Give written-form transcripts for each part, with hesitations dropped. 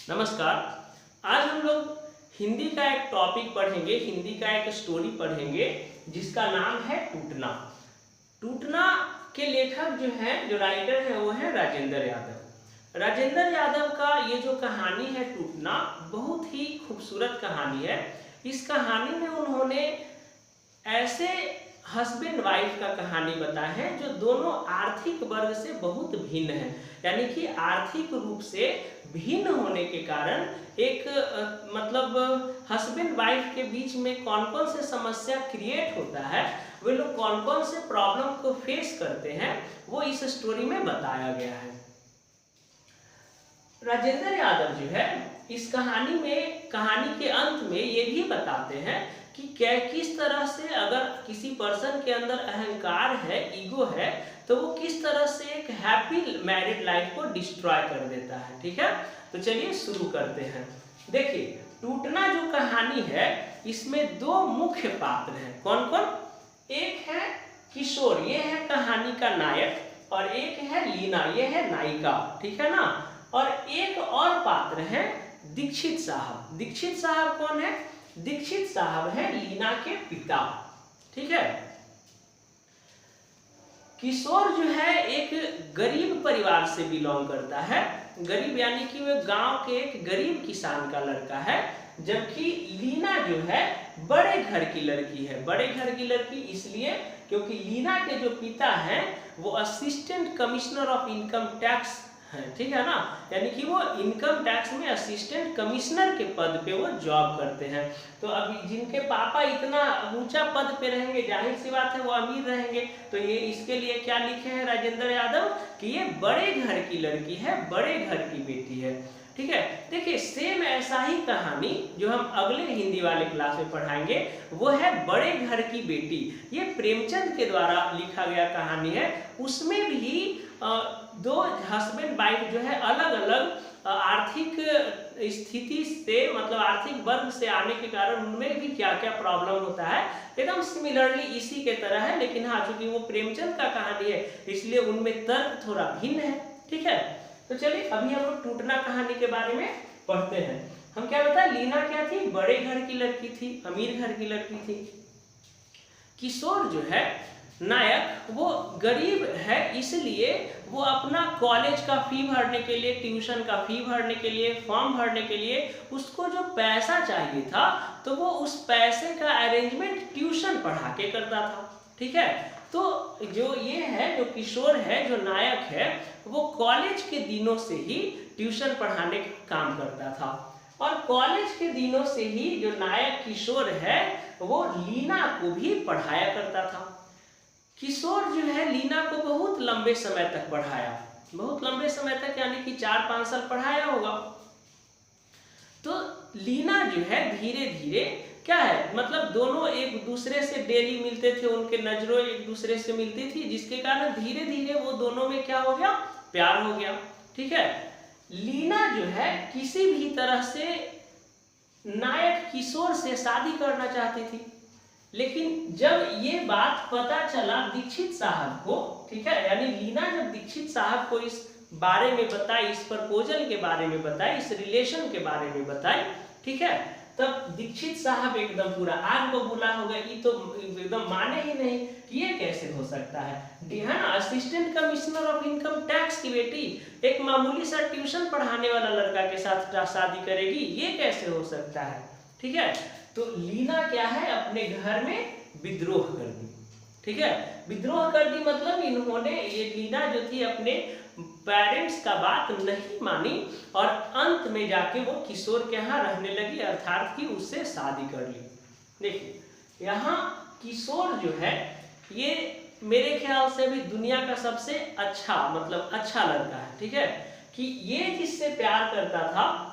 नमस्कार। आज हम लोग हिंदी का एक टॉपिक पढ़ेंगे, हिंदी का एक स्टोरी पढ़ेंगे जिसका नाम है टूटना। टूटना के लेखक जो हैं, जो राइटर हैं, वो है राजेंद्र यादव। राजेंद्र यादव का ये जो कहानी है टूटना, बहुत ही खूबसूरत कहानी है। इस कहानी में उन्होंने ऐसे हस्बैंड वाइफ का कहानी बताया है जो दोनों आर्थिक वर्ग से बहुत भिन्न है, यानी कि आर्थिक रूप से भिन्न होने के कारण एक मतलब हस्बैंड वाइफ के बीच में कौन कौन से समस्या क्रिएट होता है, वे लोग कौन कौन से प्रॉब्लम को फेस करते हैं, वो इस स्टोरी में बताया गया है। राजेंद्र यादव जो है इस कहानी में, कहानी के अंत में ये भी बताते हैं कि किस तरह से अगर किसी पर्सन के अंदर अहंकार है, ईगो है, तो वो किस तरह से एक हैप्पी मैरिड लाइफ को डिस्ट्रॉय कर देता है। ठीक है, तो चलिए शुरू करते हैं। देखिए, टूटना जो कहानी है इसमें दो मुख्य पात्र हैं। कौन कौन? एक है किशोर, ये है कहानी का नायक, और एक है लीना, ये है नायिका। ठीक है ना। और एक और पात्र है दीक्षित साहब। दीक्षित साहब कौन है? दीक्षित साहब है लीना के पिता। ठीक है। किशोर जो है एक गरीब परिवार से बिलोंग करता है। गरीब यानी कि वह गांव के एक गरीब किसान का लड़का है, जबकि लीना जो है बड़े घर की लड़की है। बड़े घर की लड़की इसलिए क्योंकि लीना के जो पिता हैं वो assistant commissioner of income tax है। ठीक है ना, यानी कि वो इनकम टैक्स में असिस्टेंट कमिश्नर के पद पे वो जॉब करते हैं। तो अभी जिनके पापा इतना ऊंचा पद पे रहेंगे, जाहिर सी बात है वो अमीर रहेंगे। तो ये इसके लिए क्या लिखे हैं राजेंद्र यादव कि ये बड़े घर की लड़की है, बड़े घर की बेटी है। ठीक है। देखिए, सेम ऐसा ही कहानी जो हम अगले हिंदी वाले क्लास में पढ़ाएंगे वो है बड़े घर की बेटी। ये प्रेमचंद के द्वारा लिखा गया कहानी है। उसमें भी दो हस्बैंड वाइफ जो है अलग अलग आर्थिक स्थिति से, मतलब आर्थिक वर्ग से आने के कारण उनमें भी क्या क्या प्रॉब्लम होता है, एकदम सिमिलरली इसी के तरह है। लेकिन हाँ, चूंकि वो प्रेमचंद का कहानी है इसलिए उनमें तर्क थोड़ा भिन्न है। ठीक है, तो चलिए अभी हम लोग टूटना कहानी के बारे में पढ़ते हैं। हम क्या बताए, लीना क्या थी? बड़े घर की लड़की थी, अमीर घर की लड़की थी। किशोर जो है नायक, वो गरीब है, इसलिए वो अपना कॉलेज का फी भरने के लिए, ट्यूशन का फी भरने के लिए, फॉर्म भरने के लिए उसको जो पैसा चाहिए था, तो वो उस पैसे का अरेंजमेंट ट्यूशन पढ़ा के करता था। ठीक है। तो जो ये है, जो किशोर है, जो नायक है, वो कॉलेज के दिनों से ही ट्यूशन पढ़ाने का काम करता था। और कॉलेज के दिनों से ही जो नायक किशोर है वो लीना को भी पढ़ाया करता था। किशोर जो है लीना को बहुत लंबे समय तक पढ़ाया, बहुत लंबे समय तक, यानी कि 4-5 साल पढ़ाया होगा। तो लीना जो है धीरे धीरे क्या है, मतलब दोनों एक दूसरे से डेली मिलते थे, उनके नजरों एक दूसरे से मिलती थी, जिसके कारण धीरे धीरे वो दोनों में क्या हो गया, प्यार हो गया। ठीक है। लीना जो है किसी भी तरह से नायक किशोर से शादी करना चाहती थी, लेकिन जब ये बात पता चला दीक्षित साहब को, ठीक है, यानी लीना जब दीक्षित साहब को इस बारे में बताई, इस प्रपोजल के बारे में बताई, इस रिलेशन के बारे में बताई, ठीक है, तब दीक्षित साहब एकदम पूरा आग बबूला हो गए। ये तो एकदम माने ही नहीं कि ये कैसे हो सकता है। है ना, assistant commissioner of income tax की बेटी एक मामूली सा ट्यूशन पढ़ाने वाला लड़का के साथ शादी करेगी, ये कैसे हो सकता है। ठीक है। तो लीना क्या है, अपने घर में विद्रोह कर दी। ठीक है, विद्रोह कर दी मतलब इन्होंने, ये लीना जो थी अपने पेरेंट्स का बात नहीं मानी और अंत में जाके वो किशोर के यहाँ रहने लगी, अर्थात कि उससे शादी कर ली। देखिए, यहाँ किशोर जो है ये मेरे ख्याल से भी दुनिया का सबसे अच्छा, मतलब अच्छा लड़का है। ठीक है, कि ये जिससे प्यार करता था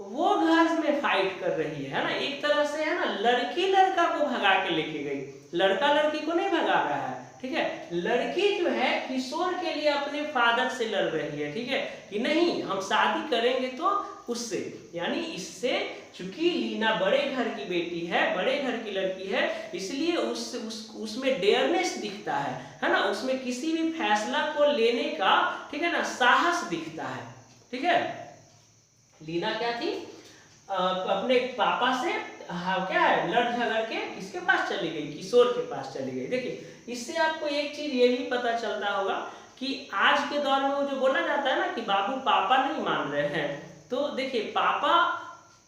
वो घर में फाइट कर रही है ना, एक तरह से, है ना, लड़की लड़का को भगा के लेके गई, लड़का लड़की को नहीं भगा रहा है। ठीक है, लड़की जो है किशोर के लिए अपने फादर से लड़ रही है। ठीक है, कि नहीं, हम शादी करेंगे तो उससे, यानी इससे, चूंकि लीना बड़े घर की बेटी है, बड़े घर की लड़की है, इसलिए उसमें डेयरनेस दिखता है ना, उसमें किसी भी फैसला को लेने का, ठीक है ना, साहस दिखता है। ठीक है, लीना क्या थी, अपने पापा से क्या है लड़ झगड़ के किसके पास चली गई, किशोर के पास चली गई। देखिए इससे आपको एक चीज ये भी पता चलता होगा कि आज के दौर में वो जो बोला जाता है ना कि बाबू पापा नहीं मान रहे हैं, तो देखिए पापा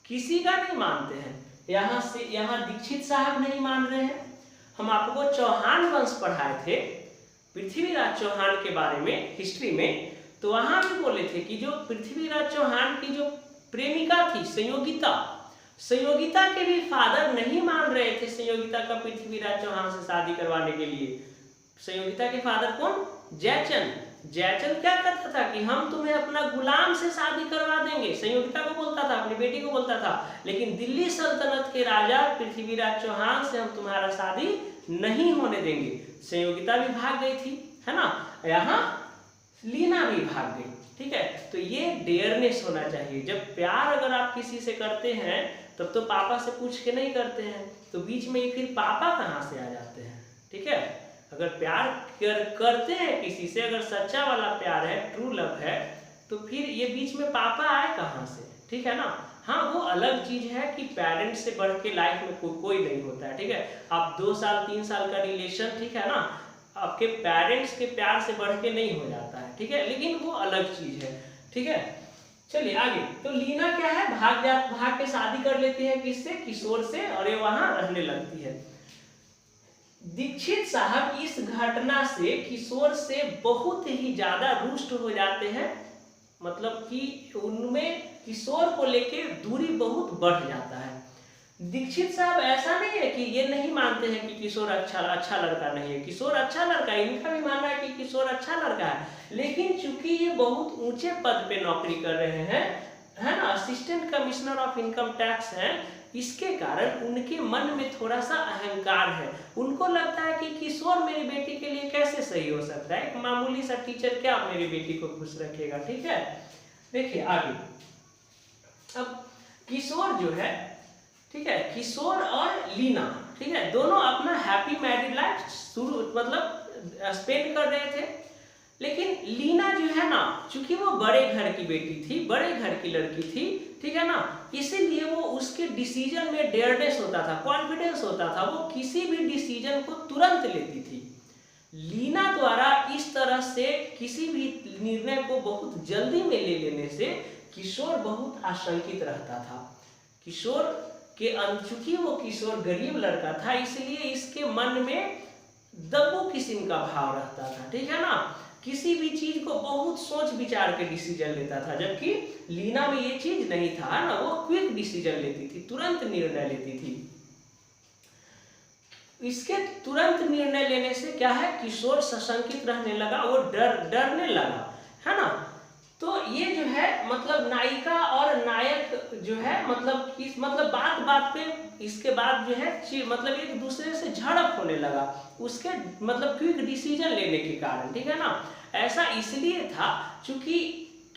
किसी का नहीं मानते हैं। यहाँ दीक्षित साहब नहीं मान रहे हैं। हम आपको चौहान वंश पढ़ाए थे पृथ्वीराज चौहान के बारे में हिस्ट्री में, तो वहां भी बोले थे कि जो पृथ्वीराज चौहान की जो प्रेमिका थी संयोगिता, संयोगिता के भी फादर नहीं मान रहे थे संयोगिता का पृथ्वीराज चौहान से शादी करवाने के लिए। संयोगिता के फादर कौन, जयचंद। जयचंद क्या करता था कि हम तुम्हें अपना गुलाम से शादी करवा देंगे, संयोगिता को बोलता था, अपनी बेटी को बोलता था, लेकिन दिल्ली सल्तनत के राजा पृथ्वीराज चौहान से हम तुम्हारा शादी नहीं होने देंगे। संयोगिता भी भाग गई थी, है ना, यहाँ लीना भी भाग गई। ठीक है, तो ये डेयरनेस होना चाहिए। जब प्यार अगर आप किसी से करते हैं तब तो पापा से पूछ के नहीं करते हैं, तो बीच में फिर पापा कहाँ से आ जाते हैं। ठीक है, अगर प्यार करते हैं किसी से, अगर सच्चा वाला प्यार है, ट्रू लव है, तो फिर ये बीच में पापा आए कहाँ से। ठीक है ना, हाँ वो अलग चीज है कि पेरेंट्स से बढ़ के लाइफ में कोई नहीं होता है। ठीक है, आप 2 साल 3 साल का रिलेशन, ठीक है ना, आपके पेरेंट्स के प्यार से बढ़ के नहीं हो जाता है। ठीक है, लेकिन वो अलग चीज है। ठीक है, चलिए आगे। तो लीना क्या है, भाग के शादी कर लेती है किससे, किशोर से, और ये वहां रहने लगती है। दीक्षित साहब इस घटना से किशोर से बहुत ही ज्यादा रुष्ट हो जाते हैं, मतलब कि उनमें किशोर को लेके दूरी बहुत बढ़ जाता है। दीक्षित साहब ऐसा नहीं है कि ये नहीं मानते हैं कि किशोर अच्छा लड़का नहीं है, किशोर अच्छा लड़का है, इनका भी मानना है कि किशोर अच्छा लड़का है, लेकिन चूंकि ये बहुत ऊंचे पद पे नौकरी कर रहे हैं, है ना, assistant commissioner of income tax हैं, इसके कारण उनके मन में थोड़ा सा अहंकार है। उनको लगता है कि किशोर मेरी बेटी के लिए कैसे सही हो सकता है, एक मामूली सा टीचर क्या मेरी बेटी को खुश रखेगा। ठीक है, देखिए आगे। अब किशोर जो है, ठीक है, किशोर और लीना, ठीक है, दोनों अपना हैप्पी मैरिड लाइफ मतलब स्पेंड कर रहे थे। लेकिन लीना जो है ना, चूंकि वो बड़े घर की बेटी थी, बड़े घर की लड़की थी, ठीक है ना, इसीलिए वो उसके डिसीजन में डेयरनेस होता था, कॉन्फिडेंस होता था, वो किसी भी डिसीजन को तुरंत लेती थी। लीना द्वारा इस तरह से किसी भी निर्णय को बहुत जल्दी में ले लेने से किशोर बहुत आशंकित रहता था। किशोर के चूंकि वो किशोर गरीब लड़का था, इसलिए इसके मन में दबू किस्म का भाव रहता था। ठीक है ना, किसी भी चीज को बहुत सोच विचार के डिसीजन लेता था, जबकि लीना में ये चीज नहीं था ना, वो क्विक डिसीजन लेती थी, तुरंत निर्णय लेती थी। इसके तुरंत निर्णय लेने से क्या है, किशोर सशंकित रहने लगा, वो डरने लगा, है ना। तो ये जो है मतलब नायिका और नायक जो है मतलब बात बात पे इसके बाद जो है मतलब एक दूसरे से झड़प होने लगा, उसके मतलब क्विक डिसीजन लेने के कारण। ठीक है ना, ऐसा इसलिए था क्योंकि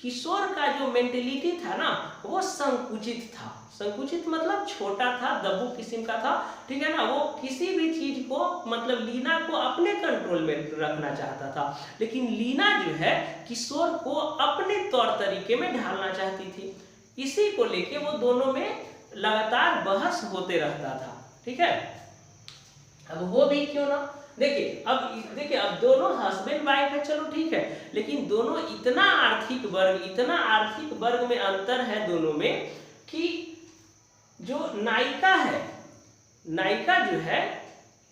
किशोर का जो मेंटेलिटी था ना, वो संकुचित था। संकुचित मतलब छोटा था, दबू किस्म का था। ठीक है ना, वो किसी भी चीज को मतलब लीना को अपने कंट्रोल में रखना चाहता था, लेकिन लीना जो है किशोर को अपने तौर तरीके में ढालना चाहती थी। इसी को लेके वो दोनों में लगातार बहस होते रहता था। ठीक है, अब वो भी क्यों ना, देखिए अब दोनों हस्बैंड वाइफ है, चलो ठीक है, लेकिन दोनों इतना आर्थिक वर्ग में अंतर है दोनों में कि जो नायिका है, नायिका जो है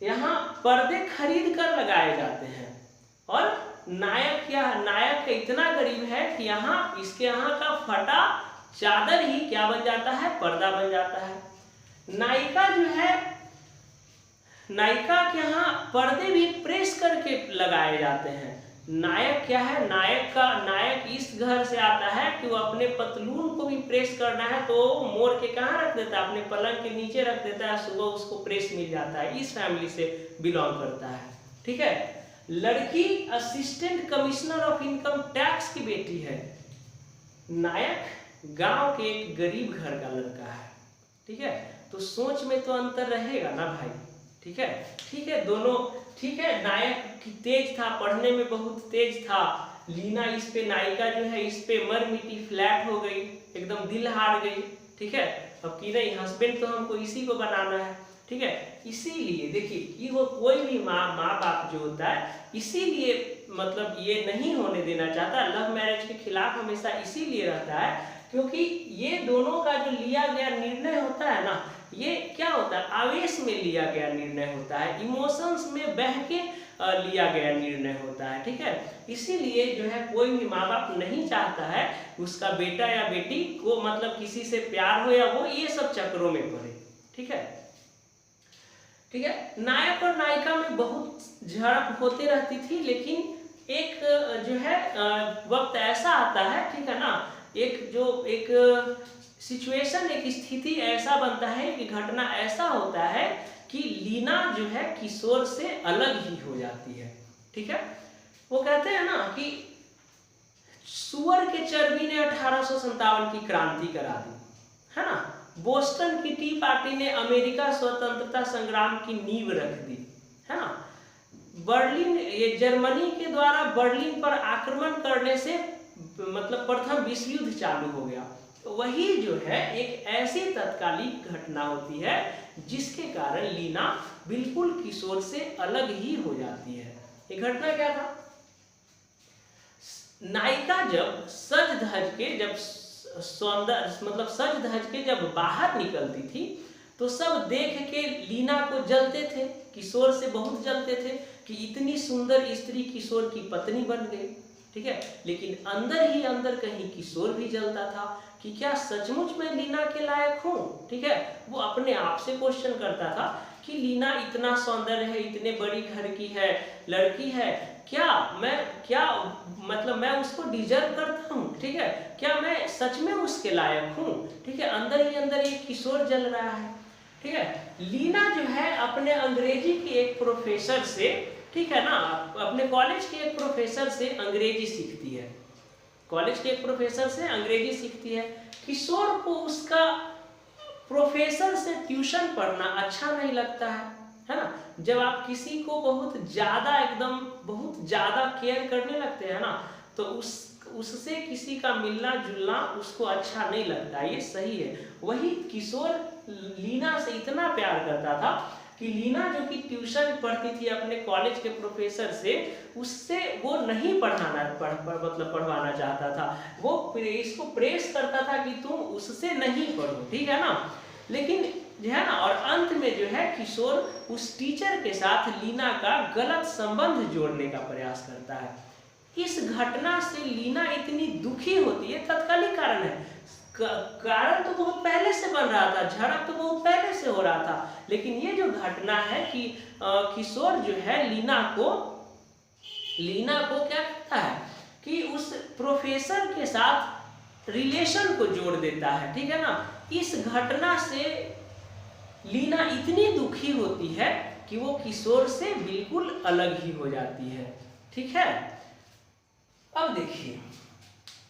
यहाँ पर्दे खरीद कर लगाए जाते हैं, और नायक इतना गरीब है कि इसके यहाँ का फटा चादर ही क्या बन जाता है, पर्दा बन जाता है। नायिका जो है, नायिका के यहाँ पर्दे भी प्रेस करके लगाए जाते हैं। नायक क्या है, नायक इस घर से आता है कि वो अपने पतलून को भी प्रेस करना है तो मोड़ के कहाँ रख देता है, अपने पलंग के नीचे रख देता है, सुबह उसको प्रेस मिल जाता है। इस फैमिली से बिलोंग करता है। ठीक है, लड़की assistant commissioner of income tax की बेटी है, नायक गांव के एक गरीब घर का लड़का है। ठीक है, तो सोच में तो अंतर रहेगा ना भाई। ठीक है, दोनों ठीक है, नायक तेज था, पढ़ने में बहुत तेज था, लीना इस पे, नायिका जो है इस पे मर मिटी, फ्लैट हो गई, एकदम दिल हार गई, ठीक है। अब कि नहीं, हस्बैंड तो हमको इसी को बनाना है, ठीक है। इसीलिए देखिए कि वो कोई भी माँ बाप जो होता है, इसीलिए मतलब ये नहीं होने देना चाहता, लव मैरिज के खिलाफ हमेशा इसीलिए रहता है क्योंकि ये दोनों का जो लिया गया निर्णय होता है ना, ये क्या होता है, आवेश में लिया गया निर्णय होता है, इमोशंस में बह के लिया गया निर्णय होता है, ठीक है। इसीलिए जो है कोई भी माँ बाप नहीं चाहता है उसका बेटा या बेटी को मतलब किसी से प्यार हो या वो ये सब चक्रों में पड़े, ठीक है। ठीक है, नायक और नायिका में बहुत झड़प होती रहती थी, लेकिन एक जो है वक्त ऐसा आता है, ठीक है ना, एक सिचुएशन, एक स्थिति ऐसा बनता है कि घटना ऐसा होता है कि लीना जो है किशोर से अलग ही हो जाती है, ठीक है। वो कहते हैं ना कि सुअर के चर्बी ने 1857 की क्रांति करा दी, है ना। बोस्टन की टी पार्टी ने अमेरिका स्वतंत्रता संग्राम की नींव रख दी, है ना। बर्लिन, ये जर्मनी के द्वारा बर्लिन पर आक्रमण करने से मतलब प्रथम विश्व युद्ध चालू हो गया। तो वही जो है एक ऐसी तत्कालिक घटना होती है जिसके कारण लीना बिल्कुल किशोर से अलग ही हो जाती है। ये घटना क्या था, नायिका जब सज धज के, जब सौंदर्य मतलब सज धज के जब बाहर निकलती थी तो सब देख के लीना को जलते थे, किशोर से बहुत जलते थे कि इतनी सुंदर स्त्री किशोर की पत्नी बन गई, ठीक है। लेकिन अंदर ही अंदर कहीं किशोर भी जलता था कि क्या सचमुच मैं लीना के लायक हूँ, ठीक है। वो अपने आप से क्वेश्चन करता था कि लीना इतना सौंदर्य है, इतने बड़ी घर की है, लड़की है, क्या मतलब मैं उसको डिजर्व करता हूँ, ठीक है, क्या मैं सच में उसके लायक हूँ, ठीक है। अंदर ही अंदर एक किशोर जल रहा है, ठीक है। लीना जो है अपने अंग्रेजी के एक प्रोफेसर से, ठीक है ना, अपने कॉलेज के एक प्रोफेसर से अंग्रेजी सीखती है, कॉलेज के एक प्रोफेसर से अंग्रेजी सीखती है। किशोर को उसका प्रोफेसर से ट्यूशन पढ़ना अच्छा नहीं लगता है ना। जब आप किसी को बहुत ज्यादा केयर करने लगते हैं ना, तो उससे किसी का मिलना जुलना उसको अच्छा नहीं लगता, ये सही है। वही किशोर लीना से इतना प्यार करता था कि लीना जो कि ट्यूशन पढ़ती थी अपने कॉलेज के प्रोफेसर से, उससे वो नहीं पढ़वाना चाहता था, वो इसको प्रेस करता था कि तुम उससे नहीं पढ़ो, ठीक है ना। लेकिन जो है ना, और अंत में जो है किशोर उस टीचर के साथ लीना का गलत संबंध जोड़ने का प्रयास करता है। इस घटना से लीना इतनी दुखी होती है, तत्कालिक कारण है, कारण तो बहुत पहले से बन रहा था, झड़प तो बहुत पहले से हो रहा था, लेकिन ये जो घटना है कि किशोर जो है लीना को क्या करता है कि उस प्रोफेसर के साथ रिलेशन को जोड़ देता है, ठीक है ना। इस घटना से लीना इतनी दुखी होती है कि वो किशोर से बिल्कुल अलग ही हो जाती है, ठीक है। अब देखिए,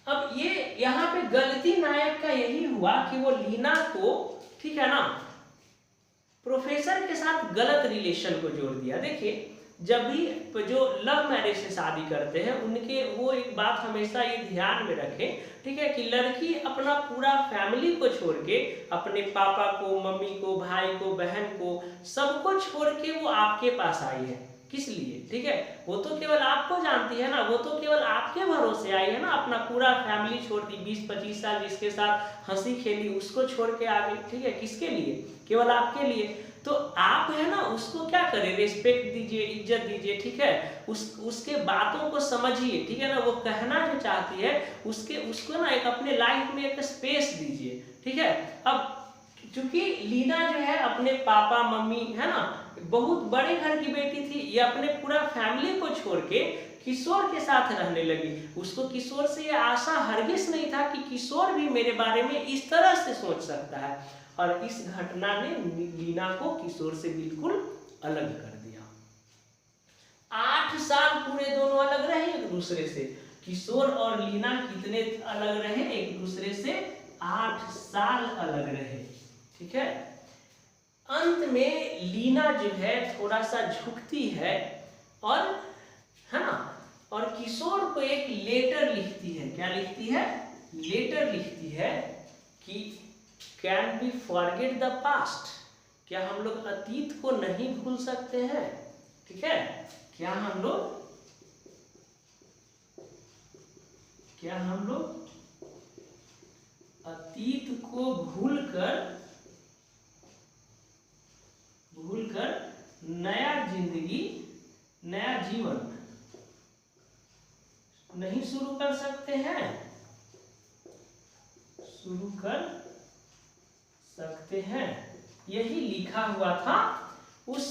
अब ये यहाँ पे गलती नायक का यही हुआ कि वो लीना को, ठीक है ना, प्रोफेसर के साथ गलत रिलेशन को जोड़ दिया। देखिए, जब भी जो लव मैरिज से शादी करते हैं उनके वो एक बात हमेशा ये ध्यान में रखें, ठीक है, कि लड़की अपना पूरा फैमिली को छोड़ के, अपने पापा को, मम्मी को, भाई को, बहन को, सबको छोड़ के वो आपके पास आई है। किस लिए, ठीक है, वो तो केवल आपको जानती है ना, वो तो केवल आपके भरोसे आई है ना, अपना पूरा फैमिली छोड़ दी, 20-25 साल जिसके साथ हंसी खेली उसको छोड़ के आ गई, ठीक है, किसके लिए, केवल आपके लिए। तो आप है ना उसको क्या करें, रेस्पेक्ट दीजिए, इज्जत दीजिए, ठीक है, उसके बातों को समझिए, ठीक है ना, वो कहना जो चाहती है उसको ना एक अपने लाइफ में एक स्पेस दीजिए, ठीक है। अब चूंकि लीना जो है अपने पापा मम्मी, है ना, बहुत बड़े घर की बेटी थी, ये अपने पूरा फैमिली को छोड़ के किशोर के साथ रहने लगी। उसको किशोर से ये आशा हरगिज नहीं था कि किशोर भी मेरे बारे में इस तरह से सोच सकता है, और इस घटना ने लीना को किशोर से बिल्कुल अलग कर दिया। 8 साल पूरे दोनों अलग रहे एक दूसरे से। किशोर और लीना कितने अलग रहे एक दूसरे से, 8 साल अलग रहे, ठीक है। अंत में लीना जो है थोड़ा सा झुकती है और, है ना, और किशोर को एक लेटर लिखती है। क्या लिखती है? लेटर लिखती है कि can we forget the past, क्या हम लोग अतीत को नहीं भूल सकते हैं? ठीक है, क्या हम लोग अतीत को भूलकर नया जिंदगी, नया जीवन नहीं शुरू कर सकते हैं? शुरू कर सकते हैं, यही लिखा हुआ था उस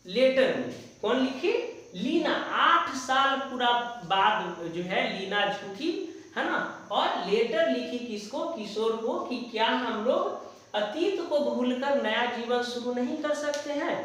लेटर में। कौन लिखी? लीना। 8 साल पूरा बाद जो है लीना झूठी, है ना, और लेटर लिखी किसको? किशोर को, कि क्या हम लोग अतीत को भूलकर नया जीवन शुरू नहीं कर सकते हैं?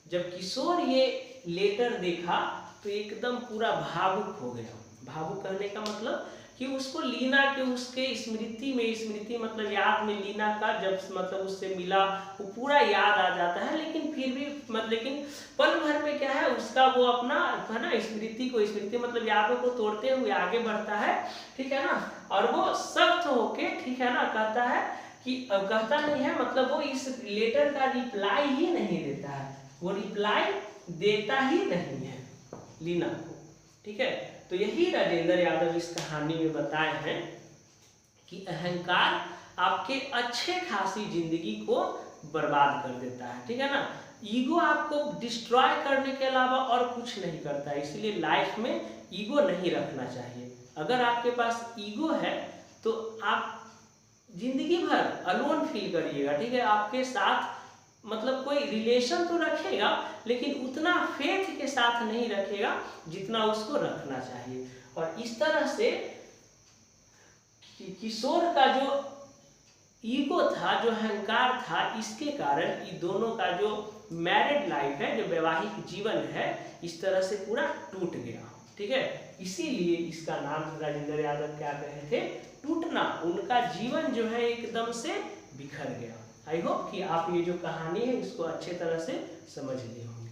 जब किशोर ये लेटर देखा तो एकदम पूरा भावुक हो गया। भावुक कहने का मतलब कि उसको लीना के उसके स्मृति मतलब याद में लीना का जब मतलब उससे मिला वो पूरा याद आ जाता है, लेकिन फिर भी लेकिन पल भर में क्या है उसका वो अपना है ना स्मृति मतलब यादों को तोड़ते हुए आगे बढ़ता है, ठीक है ना, और वो सख्त होके, ठीक है ना, कहता है कि कहता नहीं है मतलब वो इस लेटर का रिप्लाई ही नहीं देता है, वो रिप्लाई देता ही नहीं है लीना को, ठीक है। तो यही राजेंद्र यादव इस कहानी में बताए हैं कि अहंकार आपके अच्छे खासी जिंदगी को बर्बाद कर देता है, ठीक है ना। ईगो आपको डिस्ट्रॉय करने के अलावा और कुछ नहीं करता है, इसलिए लाइफ में ईगो नहीं रखना चाहिए। अगर आपके पास ईगो है तो आप जिंदगी भर अलोन फील करिएगा, ठीक है। आपके साथ मतलब कोई रिलेशन तो रखेगा लेकिन उतना फेथ के साथ नहीं रखेगा जितना उसको रखना चाहिए। और इस तरह से किशोर का जो ईगो था, जो अहंकार था, इसके कारण ये दोनों का जो मैरिड लाइफ है, जो वैवाहिक जीवन है, इस तरह से पूरा टूट गया, ठीक है। इसीलिए इसका नाम राजेंद्र यादव क्या कहे थे? टूटना। उनका जीवन जो है एकदम से बिखर गया। आई होप कि आप ये जो कहानी है इसको अच्छे तरह से समझ लिए होंगे।